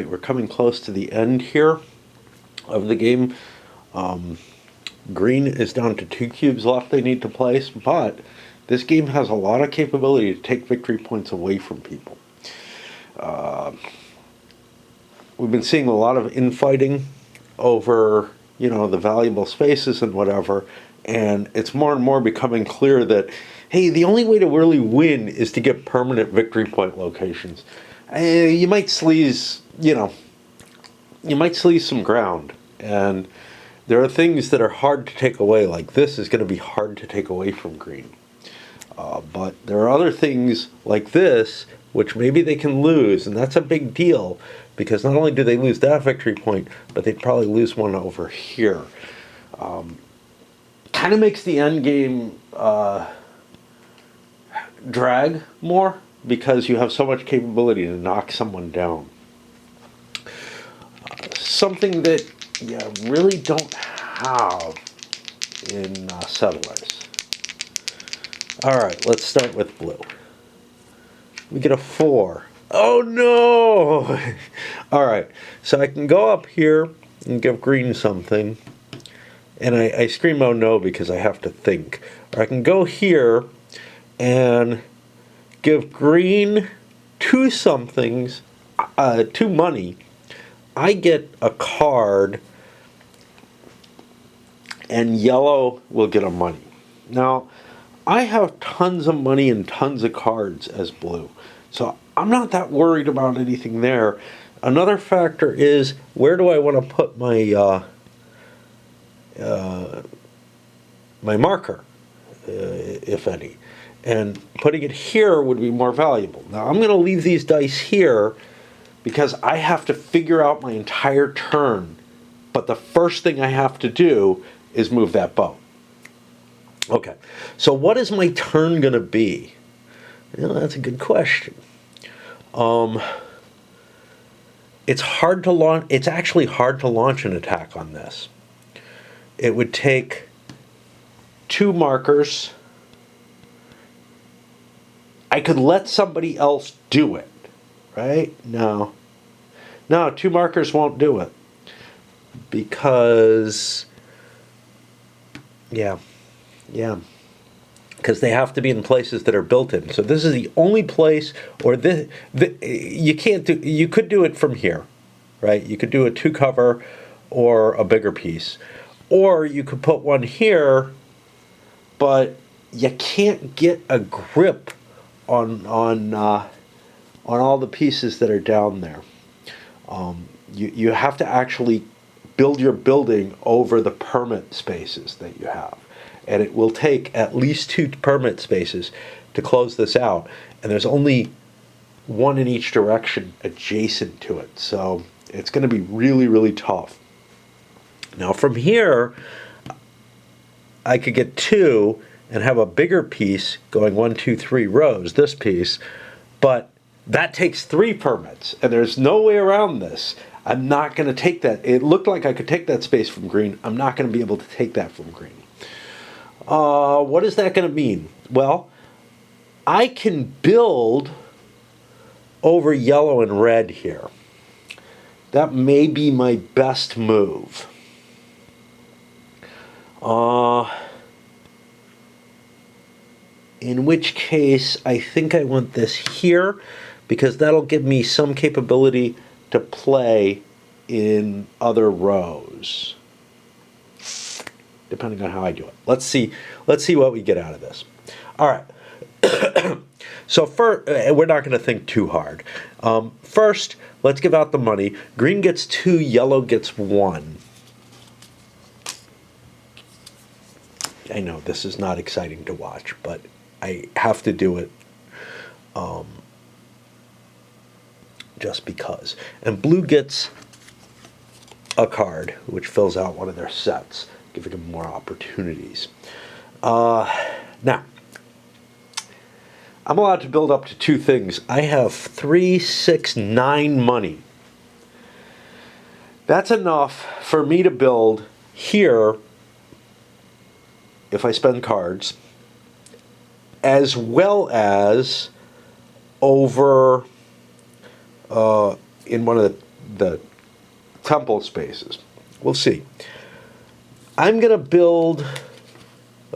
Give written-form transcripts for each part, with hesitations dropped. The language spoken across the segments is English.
We're coming close to the end here of the game. Green is down to 2 cubes left they need to place, but this game has a lot of capability to take victory points away from people. We've been seeing a lot of infighting over, the valuable spaces and whatever, and it's more and more becoming clear that, hey, the only way to really win is to get permanent victory point locations. You might sleaze, you might sleaze some ground, and there are things that are hard to take away, like this is going to be hard to take away from green. But there are other things like this which maybe they can lose, and that's a big deal, because not only do they lose that victory point, but they'd probably lose one over here. Kind of makes the end game drag more, because you have so much capability to knock someone down. Something that you really don't have in Settlers. Alright, let's start with blue. We get a 4. Oh no! Alright, so I can go up here and give green something. And I scream oh no because I have to think. Or I can go here and give green 2 somethings, 2 money. I get a card, and yellow will get a money. Now, I have tons of money and tons of cards as blue, so I'm not that worried about anything there. Another factor is, where do I want to put my my marker, if any? And putting it here would be more valuable. Now, I'm going to leave these dice here because I have to figure out my entire turn, but the first thing I have to do is move that bow. Okay, so what is my turn going to be? That's a good question. It's hard to launch. It's actually hard to launch an attack on this. It would take 2 markers. I could let somebody else do it, right? No, 2 markers won't do it, because because they have to be in places that are built in. So this is the only place, or you can't do. You could do it from here, right? You could do a 2 cover or a bigger piece, or you could put one here, but you can't get a grip on all the pieces that are down there. You have to actually build your building over the permit spaces that you have. And it will take at least 2 permit spaces to close this out. And there's only 1 in each direction adjacent to it. So it's going to be really, really tough. Now from here, I could get 2 and have a bigger piece going 1, 2, 3 rows, this piece. But that takes 3 permits, and there's no way around this. I'm not going to take that. It looked like I could take that space from green. I'm not going to be able to take that from green. What is that going to mean? Well, I can build over yellow and red here. That may be my best move. In which case, I think I want this here, because that'll give me some capability to play in other rows, depending on how I do it. Let's see what we get out of this. All right. So we're not going to think too hard. First, let's give out the money. Green gets 2, yellow gets 1. I know this is not exciting to watch, but I have to do it just because. And blue gets a card, which fills out one of their sets, giving them more opportunities. Now, I'm allowed to build up to 2 things. I have 3, 6, 9 money. That's enough for me to build here, if I spend cards, as well as over in one of the temple spaces. We'll see. I'm going to build...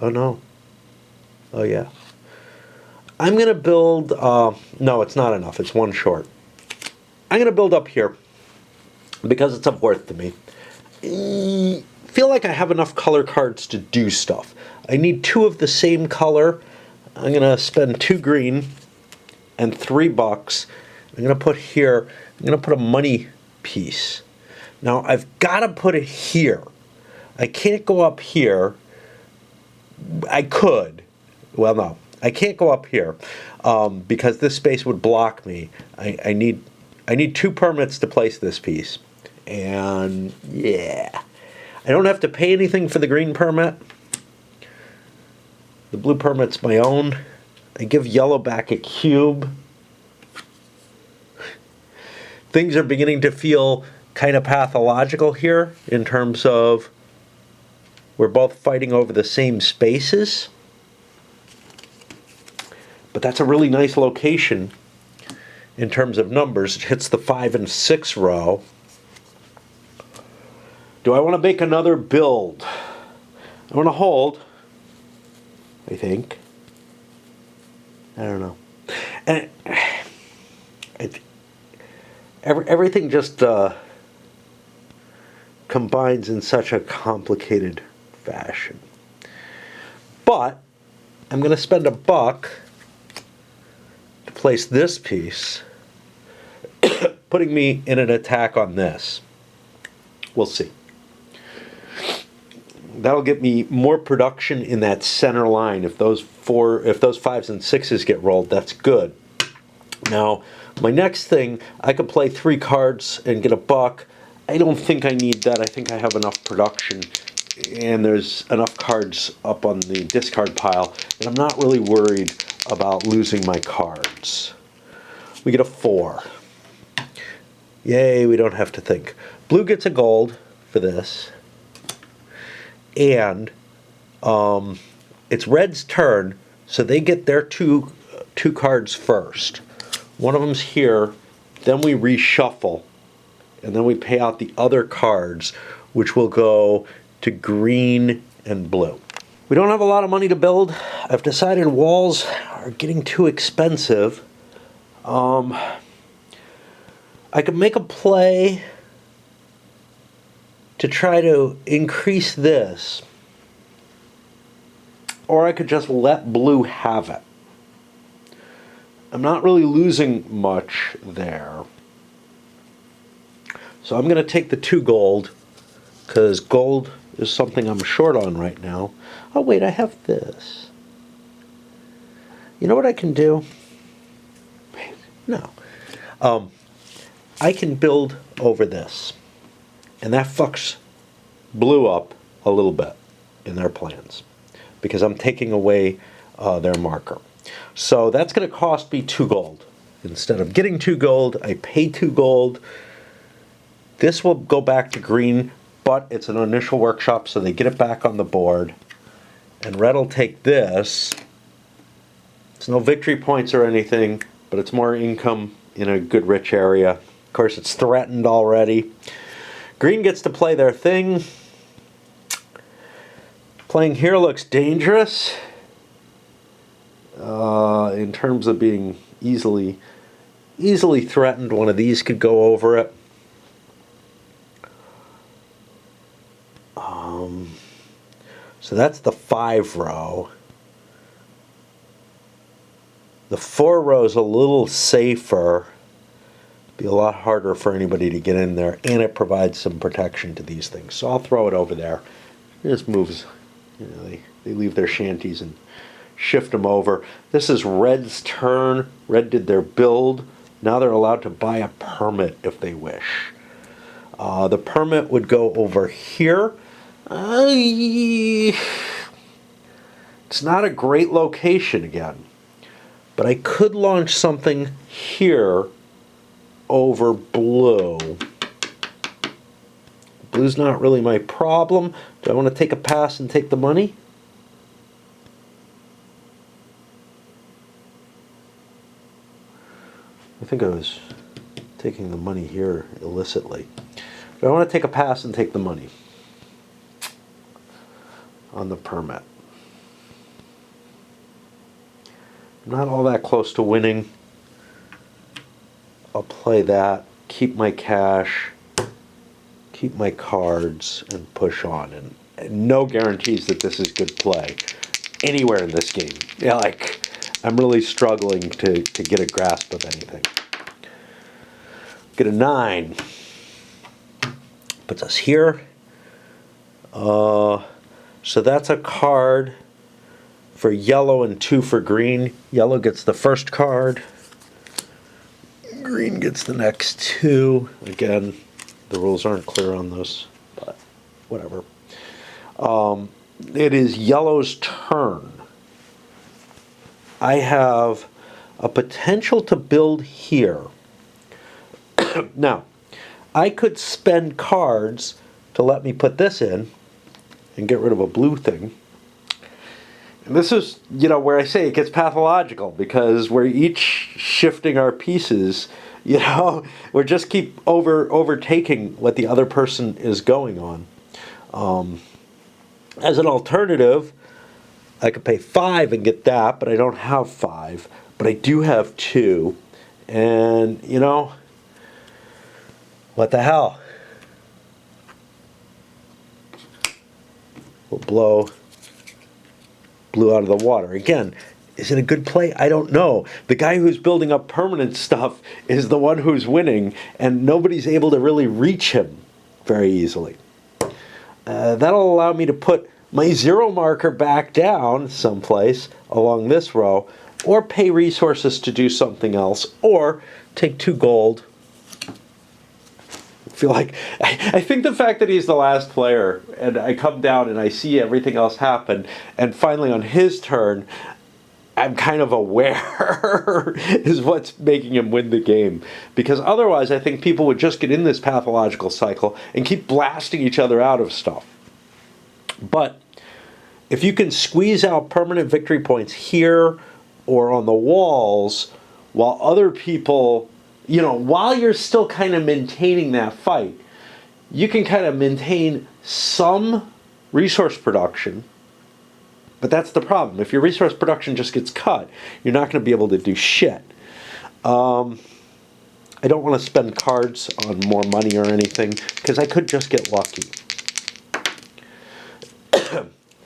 Oh, no. Oh, yeah. I'm going to build... no, it's not enough. It's one short. I'm going to build up here because it's of worth to me. Feel like I have enough color cards to do stuff. I need 2 of the same color. I'm going to spend 2 green and $3. I'm going to put here, I'm going to put a money piece. Now, I've got to put it here. I can't go up here. I could. Well, no. I can't go up here because this space would block me. I need 2 permits to place this piece. And, yeah. I don't have to pay anything for the green permit. The blue permit's my own. I give yellow back a cube. Things are beginning to feel kind of pathological here in terms of we're both fighting over the same spaces. But that's a really nice location in terms of numbers. It hits the 5 and 6 row. Do I want to make another build? I want to hold, I think. I don't know. And everything just combines in such a complicated fashion. But I'm going to spend $1 to place this piece, putting me in an attack on this. We'll see. That'll get me more production in that center line. If those 5s and 6s get rolled, that's good. Now, my next thing, I could play 3 cards and get $1. I don't think I need that. I think I have enough production, and there's enough cards up on the discard pile that I'm not really worried about losing my cards. We get a 4. Yay, we don't have to think. Blue gets a gold for this. And it's red's turn, so they get their two cards first. One of them's here, then we reshuffle, and then we pay out the other cards, which will go to green and blue. We don't have a lot of money to build. I've decided walls are getting too expensive. I could make a play to try to increase this, or I could just let blue have it. I'm not really losing much there. So I'm going to take the 2 gold, because gold is something I'm short on right now. Oh wait, I have this. You know what I can do? No. I can build over this. And that fucks blue up a little bit in their plans because I'm taking away their marker. So that's going to cost me 2 gold. Instead of getting 2 gold, I pay 2 gold. This will go back to green, but it's an initial workshop, so they get it back on the board. And red will take this. It's no victory points or anything, but it's more income in a good rich area. Of course, it's threatened already. Green gets to play their thing. Playing here looks dangerous in terms of being easily threatened. One of these could go over it. So that's the 5 row. The 4 row is a little safer. Be a lot harder for anybody to get in there, and it provides some protection to these things. So I'll throw it over there. It just moves. You know, they leave their shanties and shift them over. This is red's turn. Red did their build. Now they're allowed to buy a permit if they wish. The permit would go over here. It's not a great location again, but I could launch something here over blue. Blue's not really my problem. Do I want to take a pass and take the money? I think I was taking the money here illicitly. But I want to take a pass and take the money on the permit. I'm not all that close to winning. I'll play that, keep my cash, keep my cards, and push on. And no guarantees that this is good play anywhere in this game. Yeah, like, I'm really struggling to get a grasp of anything. Get a 9. Puts us here. So that's a card for yellow and 2 for green. Yellow gets the first card. Green gets the next 2. Again, the rules aren't clear on this, but whatever. It is yellow's turn. I have a potential to build here. Now, I could spend cards to let me put this in and get rid of a blue thing. And this is, where I say it gets pathological, because we're each shifting our pieces. We're just keep overtaking what the other person is going on. As an alternative, I could pay 5 and get that, but I don't have 5. But I do have 2. And, what the hell? We'll blow blue out of the water. Again, is it a good play? I don't know. The guy who's building up permanent stuff is the one who's winning, and nobody's able to really reach him very easily. That'll allow me to put my 0 marker back down someplace along this row, or pay resources to do something else, or take 2 gold. I think the fact that he's the last player, and I come down and I see everything else happen, and finally on his turn, I'm kind of aware is what's making him win the game. Because otherwise, I think people would just get in this pathological cycle and keep blasting each other out of stuff. But if you can squeeze out permanent victory points here or on the walls, while other people, while you're still kind of maintaining that fight, you can kind of maintain some resource production. But that's the problem. If your resource production just gets cut, you're not going to be able to do shit. I don't want to spend cards on more money or anything, because I could just get lucky.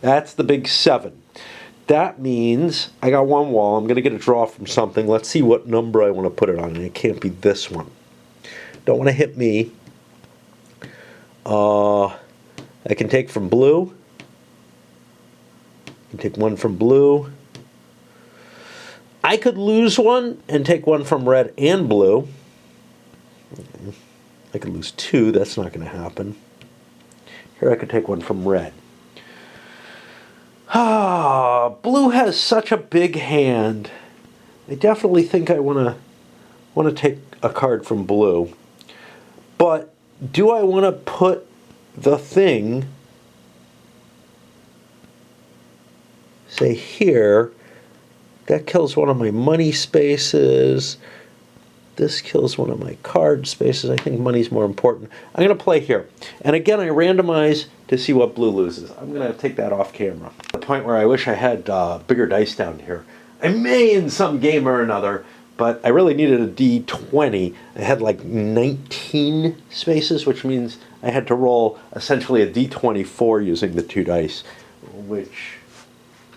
That's the big 7. That means I got 1 wall. I'm going to get a draw from something. Let's see what number I want to put it on. And it can't be this one. Don't want to hit me. I can take from blue. I can take 1 from blue. I could lose 1 and take 1 from red and blue. I could lose 2. That's not going to happen. Here I could take 1 from red. Blue has such a big hand. I definitely think I want to take a card from blue. But do I want to put the thing, say here? That kills one of my money spaces. This kills one of my card spaces. I think money's more important. I'm going to play here. And again, I randomize to see what blue loses. I'm going to take that off camera. The point where I wish I had bigger dice down here. I may in some game or another, but I really needed a D20. I had like 19 spaces, which means I had to roll essentially a D24 using the 2 dice, which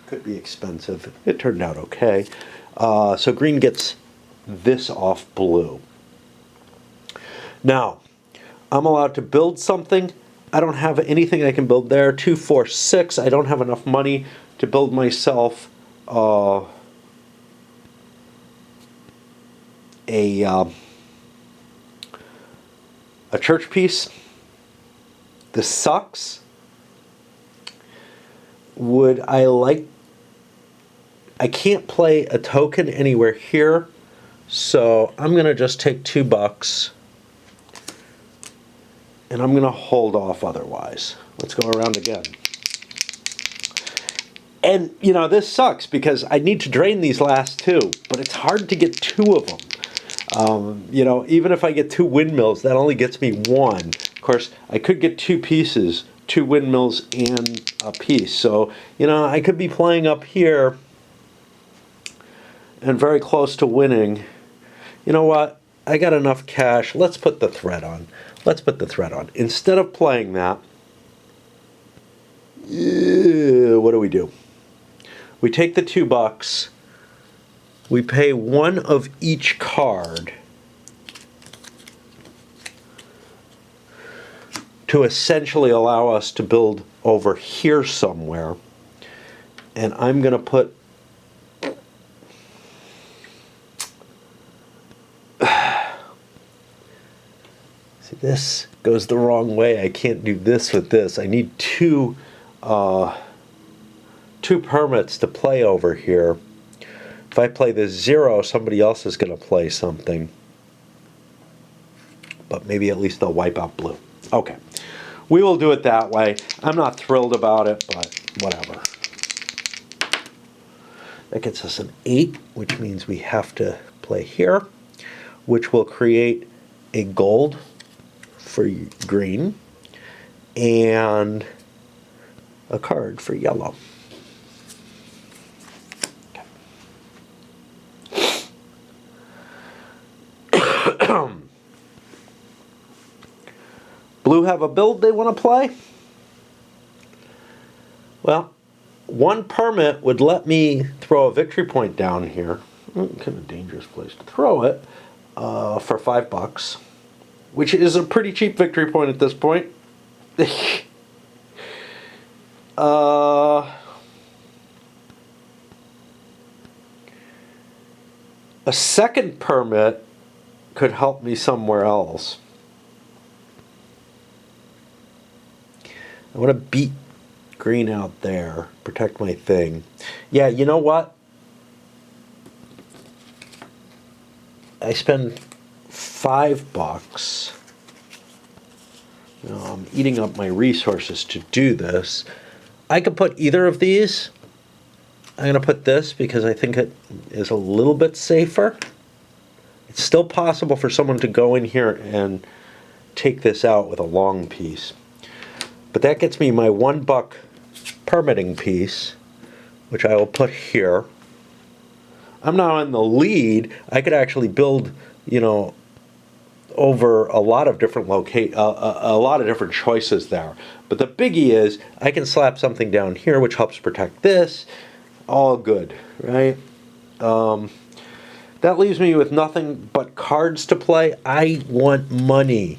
could be expensive. It turned out okay. So green gets this off blue. Now, I'm allowed to build something. I don't have anything I can build there. 2, 4, 6. I don't have enough money to build myself a church piece. This sucks. Would I like... I can't play a token anywhere here, so I'm going to just take $2 and I'm going to hold off otherwise. Let's go around again. And, this sucks because I need to drain these last 2, but it's hard to get 2 of them. You know, even if I get 2 windmills, that only gets me 1. Of course, I could get 2 pieces, 2 windmills and a piece. So, you know, I could be playing up here and very close to winning. You know what? I got enough cash. Let's put the threat on. Let's put the threat on. Instead of playing that, what do? We take the $2. We pay 1 of each card to essentially allow us to build over here somewhere. And I'm going to put see, this goes the wrong way. I can't do this with this. I need 2 permits to play over here. If I play this 0, somebody else is going to play something. But maybe at least they'll wipe out blue. Okay. We will do it that way. I'm not thrilled about it, but whatever. That gets us an 8, which means we have to play here, which will create a gold for green and a card for yellow. Blue have a build they want to play? Well, 1 permit would let me throw a victory point down here. Kind of dangerous place to throw it for $5, which is a pretty cheap victory point at this point. A second permit could help me somewhere else. I want to beat green out there, protect my thing. Yeah, you know what? I spend $5. You know, I'm eating up my resources to do this. I could put either of these. I'm going to put this because I think it is a little bit safer. It's still possible for someone to go in here and take this out with a long piece. But that gets me my $1 permitting piece, which I will put here. I'm now in the lead. I could actually build, you know, over a lot of different a lot of different choices there. But the biggie is I can slap something down here, which helps protect this. All good, right? That leaves me with nothing but cards to play. I want money.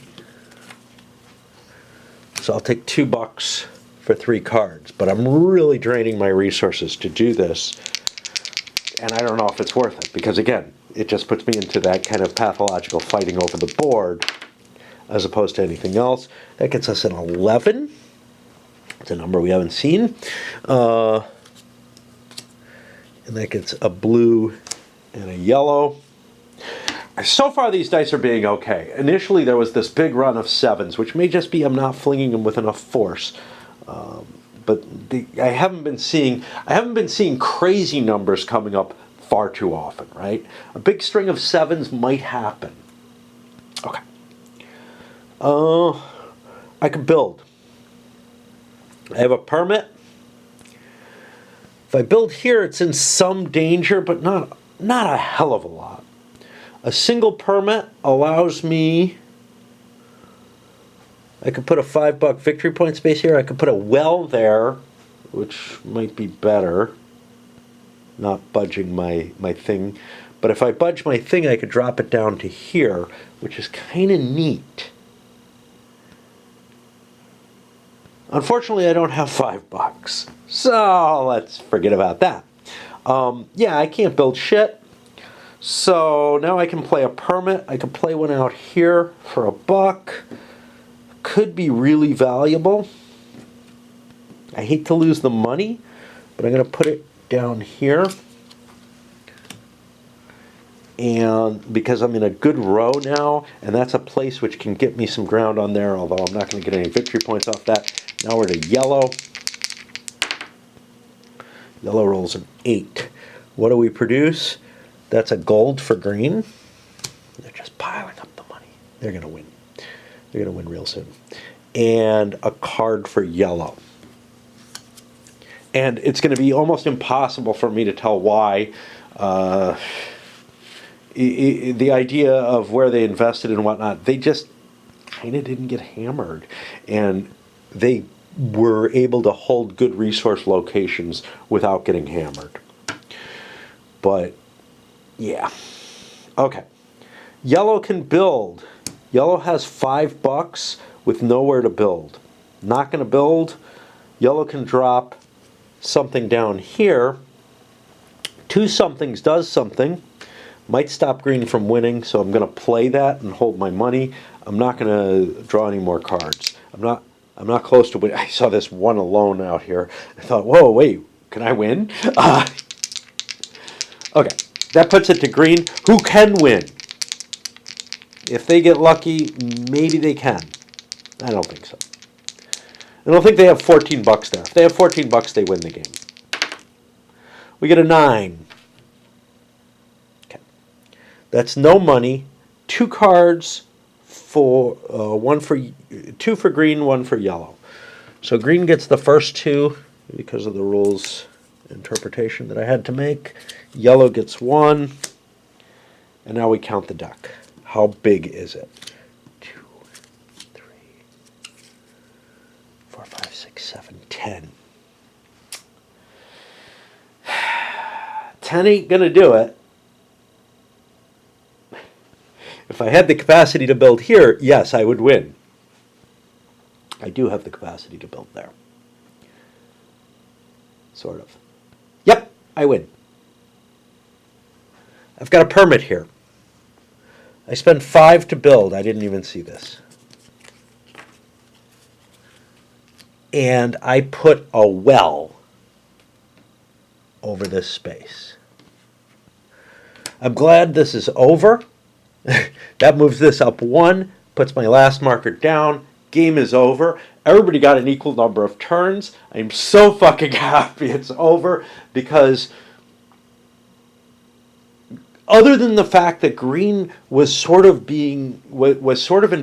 So I'll take $2 for 3 cards, but I'm really draining my resources to do this, and I don't know if it's worth it, because again, it just puts me into that kind of pathological fighting over the board, as opposed to anything else. That gets us an 11. It's a number we haven't seen. And that gets a blue and a yellow. So far, these dice are being okay. Initially, there was this big run of 7s, which may just be I'm not flinging them with enough force. But I haven't been seeing crazy numbers coming up far too often, right? A big string of 7s might happen. Okay. I could build. I have a permit. If I build here, it's in some danger, but not a hell of a lot. A single permit allows me, I could put a $5 victory point space here. I could put a well there, which might be better. Not budging my thing. But if I budge my thing, I could drop it down to here, which is kind of neat. Unfortunately, I don't have $5. So let's forget about that. Yeah, I can't build shit. So now I can play a permit. I can play one out here for $1. Could be really valuable. I hate to lose the money, but I'm going to put it down here. And because I'm in a good row now, and that's a place which can get me some ground on there, although I'm not going to get any victory points off that. Now we're to yellow. Yellow rolls an 8. What do we produce? That's a gold for green. just piling up the money. They're going to win. They're going to win real soon. And a card for yellow. And it's going to be almost impossible for me to tell why. The idea of where they invested and whatnot, they just kind of didn't get hammered. And they were able to hold good resource locations without getting hammered. But, yeah. Okay. Yellow can build. Yellow has $5 with nowhere to build. Not going to build. Yellow can drop something down here. Two somethings does something. Might stop green from winning, so I'm going to play that and hold my money. I'm not going to draw any more cards. I'm not close to winning. I saw this one alone out here. I thought, whoa, wait, can I win? Okay, that puts it to green. Who can win? If they get lucky, maybe they can. I don't think so. I don't think they have $14 there. If they have $14, they win the game. We get a 9. Okay. That's no money. 2 cards for two for green, 1 for yellow. So green gets the first 2 because of the rules interpretation that I had to make. Yellow gets 1. And now we count the deck. How big is it? 2, 3, 4, 5, 6, 7, 10. 10 ain't gonna do it. If I had the capacity to build here, yes, I would win. I do have the capacity to build there. Sort of. Yep, I win. I've got a permit here. I spent 5 to build. I didn't even see this. And I put a well over this space. I'm glad this is over. That moves this up 1, puts my last marker down. Game is over. Everybody got an equal number of turns. I'm so fucking happy it's over because other than the fact that green was sort of in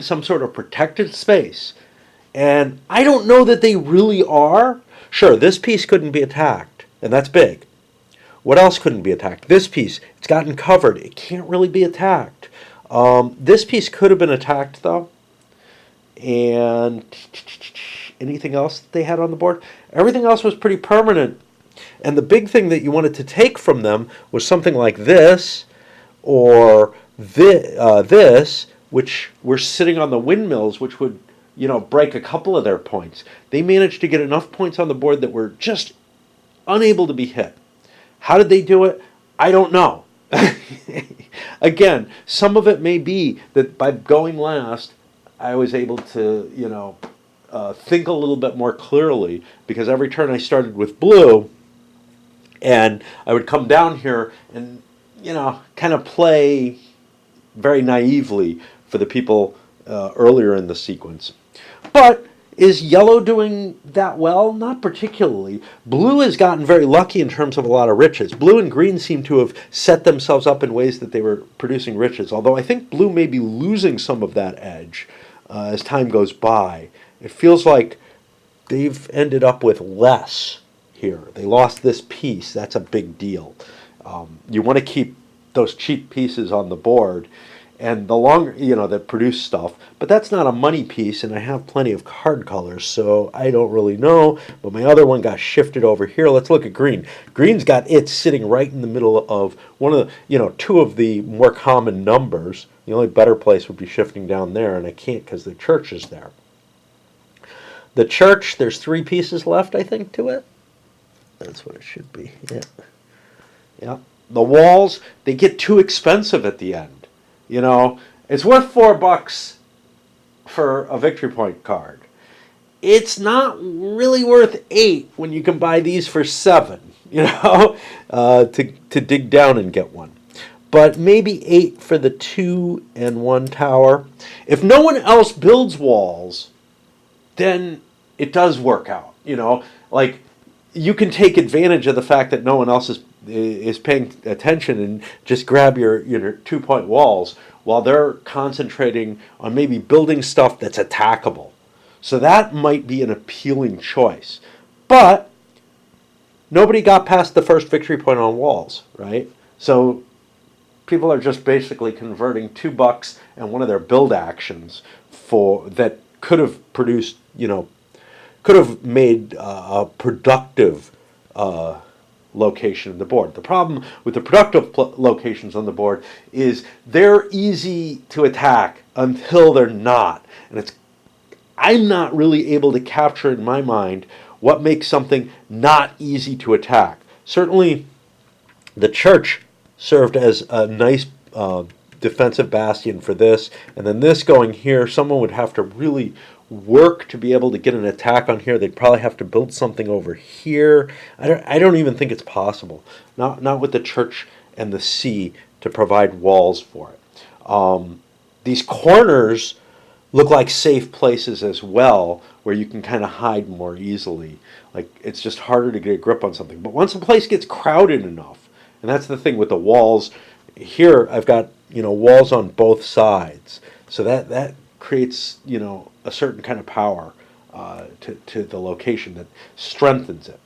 some sort of protected space, and I don't know that they really are. Sure, this piece couldn't be attacked, and that's big. What else couldn't be attacked? This piece, it's gotten covered. It can't really be attacked. This piece could have been attacked, though. And anything else that they had on the board? Everything else was pretty permanent. And the big thing that you wanted to take from them was something like this, or this, which were sitting on the windmills, which would, break a couple of their points. They managed to get enough points on the board that were just unable to be hit. How did they do it? I don't know. Again, some of it may be that by going last, I was able to, think a little bit more clearly, because every turn I started with blue, and I would come down here and, kind of play very naively for the people earlier in the sequence. But is yellow doing that well? Not particularly. Blue has gotten very lucky in terms of a lot of riches. Blue and green seem to have set themselves up in ways that they were producing riches, although I think blue may be losing some of that edge as time goes by. It feels like they've ended up with less here. They lost this piece. That's a big deal. You want to keep those cheap pieces on the board, and the longer, that produce stuff. But that's not a money piece, and I have plenty of card colors, so I don't really know. But my other one got shifted over here. Let's look at green. Green's got it sitting right in the middle of one of the, 2 of the more common numbers. The only better place would be shifting down there, and I can't because the church is there. The church, there's 3 pieces left, I think, to it. That's what it should be. Yeah. Yeah. The walls, they get too expensive at the end. It's worth $4 for a victory point card. It's not really worth 8 when you can buy these for 7, to dig down and get one. But maybe 8 for the 2 and 1 tower. If no one else builds walls, then it does work out. Like you can take advantage of the fact that no one else is paying attention and just grab your 2-point walls. while they're concentrating on maybe building stuff that's attackable. So that might be an appealing choice. But nobody got past the first victory point on walls, right? So people are just basically converting $2 and one of their build actions for that could have produced, could have made a productive location of the board. The problem with the productive locations on the board is they're easy to attack until they're not, and I'm not really able to capture in my mind what makes something not easy to attack. Certainly, the church served as a nice defensive bastion for this, and then this going here, someone would have to really work to be able to get an attack on here. They'd probably have to build something over here. I don't even think it's possible. Not with the church and the sea to provide walls for it. These corners look like safe places as well, where you can kind of hide more easily. Like, it's just harder to get a grip on something. But once a place gets crowded enough, and that's the thing with the walls, here I've got, walls on both sides. So that creates, a certain kind of power to the location that strengthens it.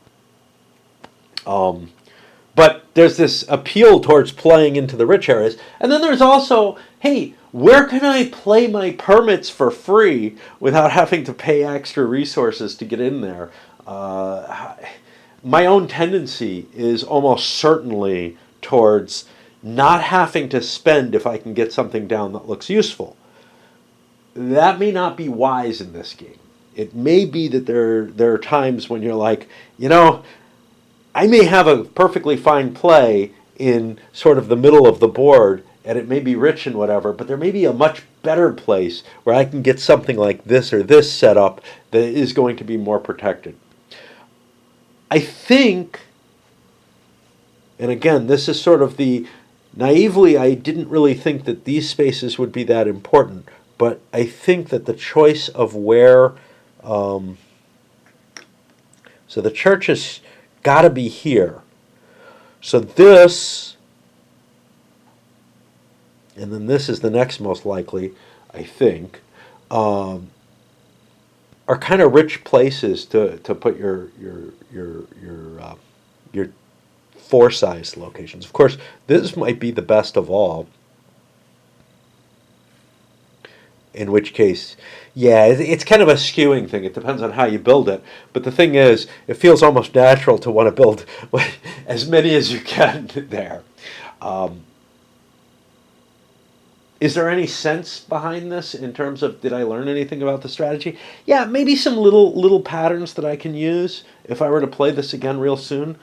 But there's this appeal towards playing into the rich areas. And then there's also, hey, where can I play my permits for free without having to pay extra resources to get in there? My own tendency is almost certainly towards not having to spend if I can get something down that looks useful. That may not be wise in this game. It may be that there are times when you're like, I may have a perfectly fine play in sort of the middle of the board, and it may be rich and whatever, but there may be a much better place where I can get something like this or this set up that is going to be more protected. I think, and again, this is sort of naively, I didn't really think that these spaces would be that important, but I think that the choice of where, so the church has got to be here. So this, and then this is the next most likely, I think, are kind of rich places to put your 4-size locations. Of course, this might be the best of all. In which case, yeah, it's kind of a skewing thing. It depends on how you build it. But the thing is, it feels almost natural to want to build as many as you can there. Is there any sense behind this in terms of, did I learn anything about the strategy? Yeah, maybe some little patterns that I can use if I were to play this again real soon.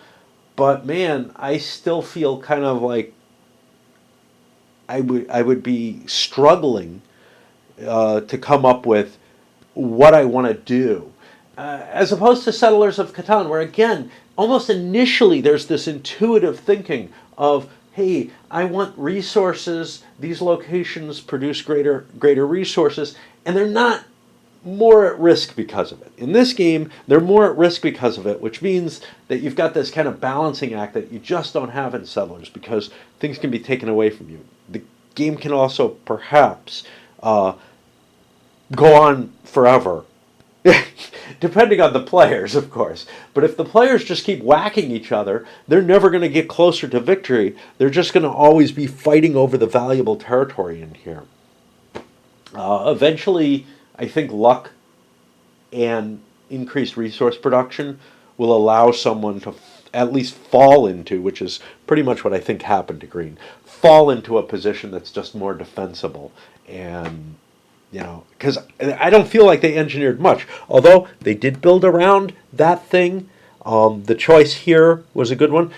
But man, I still feel kind of like I would be struggling to come up with what I want to do. As opposed to Settlers of Catan, where again, almost initially there's this intuitive thinking of, hey, I want resources, these locations produce greater resources, and they're not more at risk because of it. In this game, they're more at risk because of it, which means that you've got this kind of balancing act that you just don't have in Settlers, because things can be taken away from you. The game can also perhaps go on forever, depending on the players, of course. But if the players just keep whacking each other, they're never going to get closer to victory. They're just going to always be fighting over the valuable territory in here. Eventually, I think luck and increased resource production will allow someone to at least fall into, which is pretty much what I think happened to Green, fall into a position that's just more defensible. And because I don't feel like they engineered much. Although they did build around that thing. The choice here was a good one.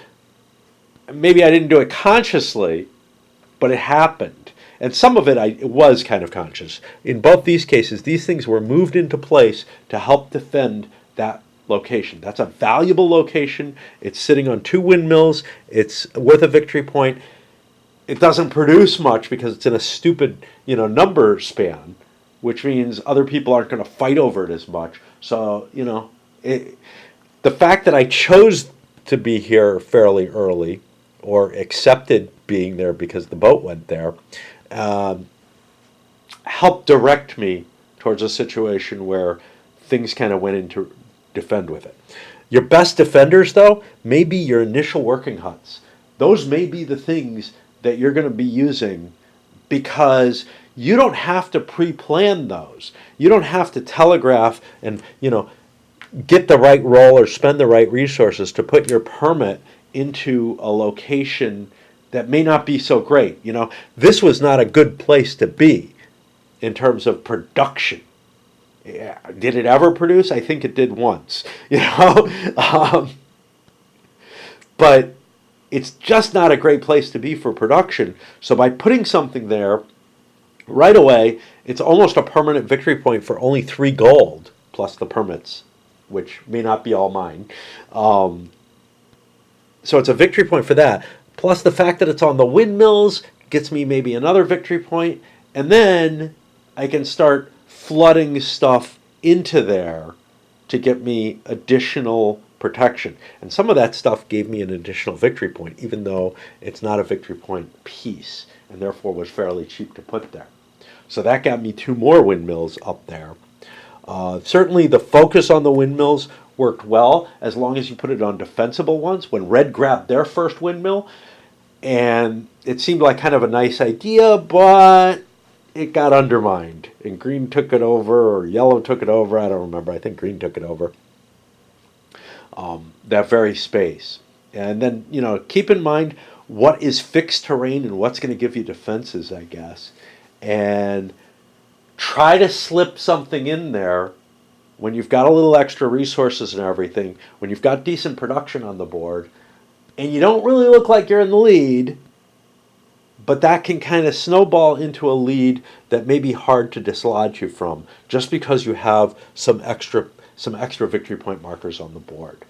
Maybe I didn't do it consciously, but it happened. And some of it was kind of conscious. In both these cases, these things were moved into place to help defend that location. That's a valuable location. It's sitting on 2 windmills. It's worth a victory point. It doesn't produce much because it's in a stupid, number span, which means other people aren't going to fight over it as much. So, the fact that I chose to be here fairly early, or accepted being there because the boat went there, helped direct me towards a situation where things kind of went into defend with it. Your best defenders, though, may be your initial working huts. Those may be the things that you're going to be using because you don't have to pre-plan those. You don't have to telegraph and, get the right roll or spend the right resources to put your permit into a location that may not be so great. This was not a good place to be in terms of production. Yeah. Did it ever produce? I think it did once, but it's just not a great place to be for production. So by putting something there right away, it's almost a permanent victory point for only 3 gold plus the permits, which may not be all mine. So it's a victory point for that. Plus the fact that it's on the windmills gets me maybe another victory point. And then I can start flooding stuff into there to get me additional protection. And some of that stuff gave me an additional victory point, even though it's not a victory point piece, and therefore was fairly cheap to put there. So that got me 2 more windmills up there. Certainly the focus on the windmills worked well as long as you put it on defensible ones. When red grabbed their first windmill, and it seemed like kind of a nice idea, but it got undermined. And green took it over, or yellow took it over. I don't remember. I think green took it over. That very space. And then, keep in mind what is fixed terrain and what's going to give you defenses, I guess. And try to slip something in there when you've got a little extra resources and everything, when you've got decent production on the board, and you don't really look like you're in the lead, but that can kind of snowball into a lead that may be hard to dislodge you from, just because you have some extra victory point markers on the board.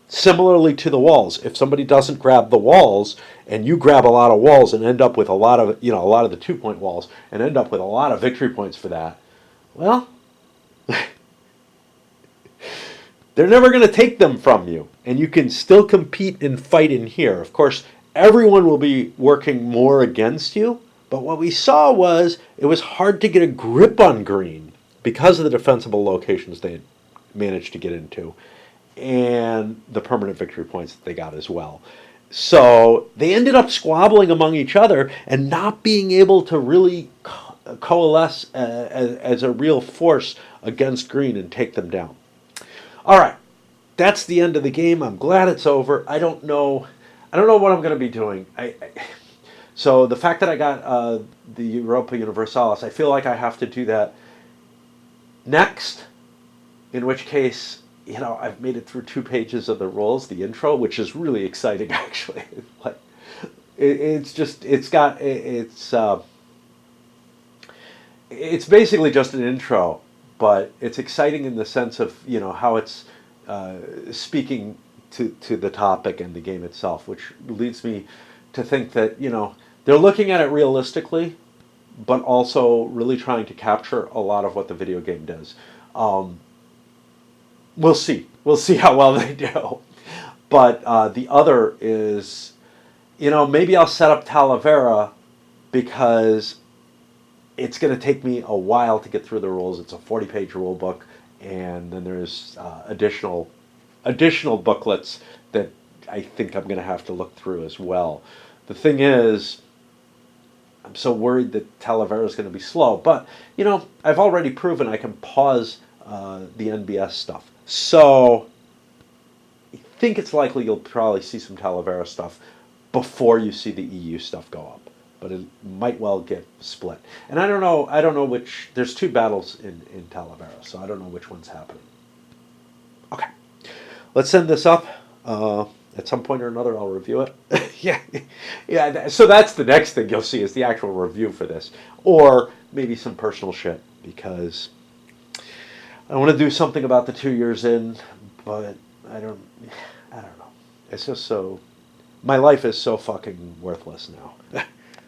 Similarly to the walls, if somebody doesn't grab the walls and you grab a lot of walls and end up with a lot of the 2-point walls and end up with a lot of victory points for that, well, they're never going to take them from you, and you can still compete and fight in here. Of course, everyone will be working more against you, but what we saw was it was hard to get a grip on green because of the defensible locations they had managed to get into and the permanent victory points that they got as well. So they ended up squabbling among each other and not being able to really coalesce as a real force against green and take them down. All right, that's the end of the game. I'm glad it's over. I don't know what I'm going to be doing. So the fact that I got the Europa Universalis, I feel like I have to do that next, in which case, I've made it through 2 pages of the rules, the intro, which is really exciting, actually. It's basically just an intro, but it's exciting in the sense of, how it's speaking to the topic and the game itself, which leads me to think that, they're looking at it realistically, but also really trying to capture a lot of what the video game does. We'll see. We'll see how well they do. But the other is, maybe I'll set up Talavera because it's going to take me a while to get through the rules. It's a 40-page rule book, and then there's additional booklets that I think I'm going to have to look through as well. The thing is, I'm so worried that Talavera is going to be slow. But, I've already proven I can pause the NBS stuff. So I think it's likely you'll probably see some Talavera stuff before you see the EU stuff go up. But it might well get split. And I don't know which, there's 2 battles in Talavera, so I don't know which one's happening. Okay, let's send this up. At some point or another, I'll review it. yeah. So that's the next thing you'll see is the actual review for this. Or maybe some personal shit, because I want to do something about the 2 years in, but I don't know. It's just so, my life is so fucking worthless now.